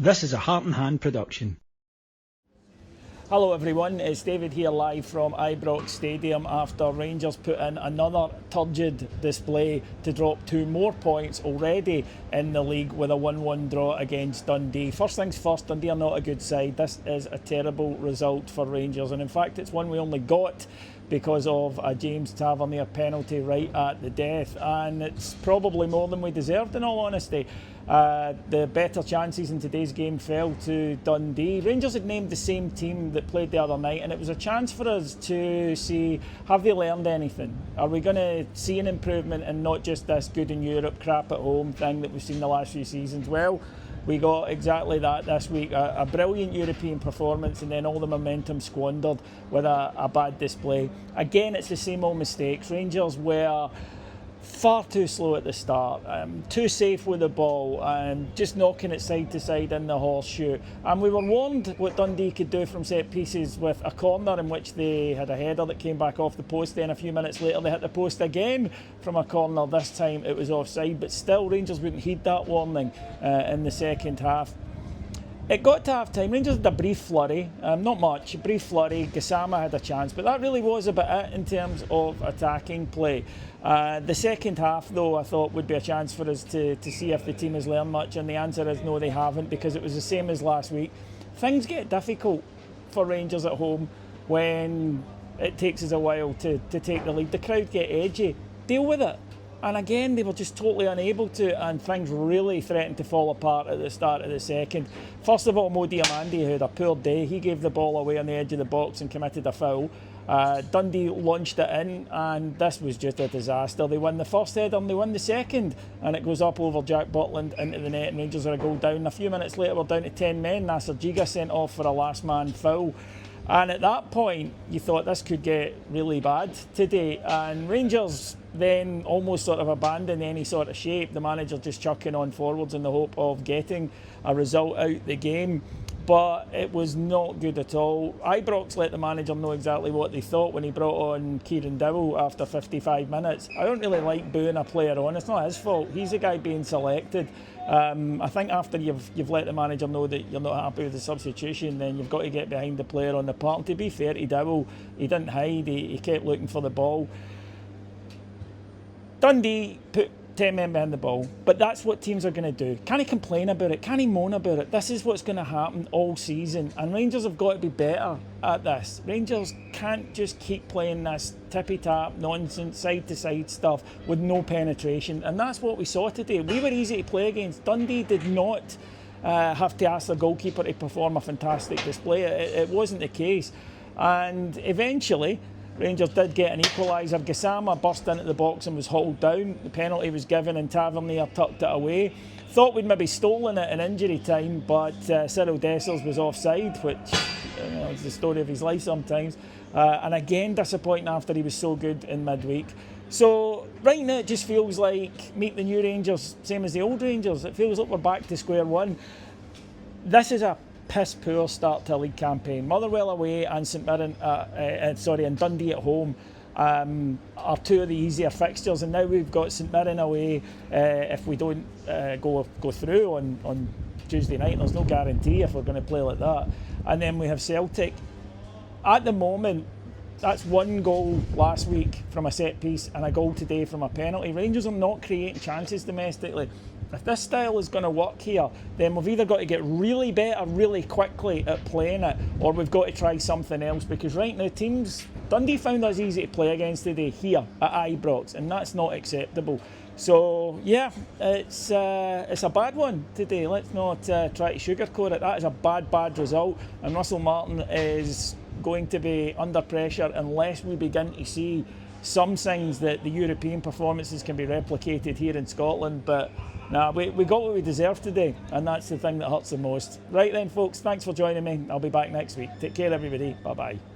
This is a Heart and Hand production. Hello everyone, it's David here live from Ibrox Stadium after Rangers put in another turgid display to drop 2 more points already in the league with a 1-1 draw against Dundee. First things first, Dundee are not a good side. This is a terrible result for Rangers, and in fact it's one we only got because of a James Tavernier penalty right at the death, and it's probably more than we deserved in all honesty. The better chances in today's game fell to Dundee. Rangers had named the same team that played the other night, and it was a chance for us to see, have they learned anything? Are we going to see an improvement and not just this good in Europe, crap at home thing that we've seen the last few seasons? Well, we got exactly that this week, a brilliant European performance and then all the momentum squandered with a bad display. Again, it's the same old mistakes. Rangers were far too slow at the start, too safe with the ball, just knocking it side to side in the horseshoe. And we were warned what Dundee could do from set pieces with a corner in which they had a header that came back off the post. Then a few minutes later they hit the post again from a corner. This time it was offside, but still Rangers wouldn't heed that warning in the second half. It got to half time. Rangers had a brief flurry, not much, a brief flurry. Gassama had a chance, but that really was about it in terms of attacking play. The second half, though, I thought would be a chance for us to see if the team has learned much, and the answer is no, they haven't, because it was the same as last week. Things get difficult for Rangers at home when it takes us a while to take the lead. The crowd get edgy. Deal with it. And again, they were just totally unable to, and things really threatened to fall apart at the start of the second. First of all, Mo Diamandi, who had a poor day, he gave the ball away on the edge of the box and committed a foul. Dundee launched it in, and this was just a disaster. They win the first header and they win the second, and it goes up over Jack Butland into the net, and Rangers are a goal down. A few minutes later, we're down to 10 men. Nasser Giga sent off for a last man foul. And at that point, you thought this could get really bad today. And Rangers then almost sort of abandoned any sort of shape. The manager just chucking on forwards in the hope of getting a result out the game. But it was not good at all. Ibrox let the manager know exactly what they thought when he brought on Kieran Dowell after 55 minutes. I don't really like booing a player on. It's not his fault. He's the guy being selected. I think after you've let the manager know that you're not happy with the substitution, then you've got to get behind the player on the park. And to be fair to Dowell, he didn't hide. He kept looking for the ball. Dundee put 10 men behind the ball, but that's what teams are going to do. Can he complain about it? Can he moan about it? This is what's going to happen all season, and Rangers have got to be better at this. Rangers can't just keep playing this tippy-tap nonsense, side-to-side stuff with no penetration, and that's what we saw today. We were easy to play against. Dundee did not have to ask their goalkeeper to perform a fantastic display. It wasn't the case, and eventually Rangers did get an equaliser. Gassama burst into the box and was hauled down. The penalty was given and Tavernier tucked it away. Thought we'd maybe stolen it in injury time, but Cyril Dessers was offside, which is the story of his life sometimes. And again, disappointing after he was so good in midweek. So right now it just feels like meet the new Rangers, same as the old Rangers. It feels like we're back to square one. This is a piss poor start to a league campaign. Motherwell away and and Dundee at home are 2 of the easier fixtures, and now we've got St Mirren away if we don't go through on Tuesday night. There's no guarantee if we're going to play like that, and then we have Celtic. At the moment, that's 1 goal last week from a set piece and a goal today from a penalty. Rangers are not creating chances domestically. If this style is going to work here, then we've either got to get really better really quickly at playing it, or we've got to try something else, because right now Dundee found us easy to play against today here at Ibrox, and that's not acceptable. So yeah, it's a bad one today. Let's not try to sugarcoat it. That is a bad result, and Russell Martin is going to be under pressure unless we begin to see some signs that the European performances can be replicated here in Scotland. But nah, we got what we deserved today, and that's the thing that hurts the most. Right then, folks, thanks for joining me. I'll be back next week. Take care, everybody. Bye-bye.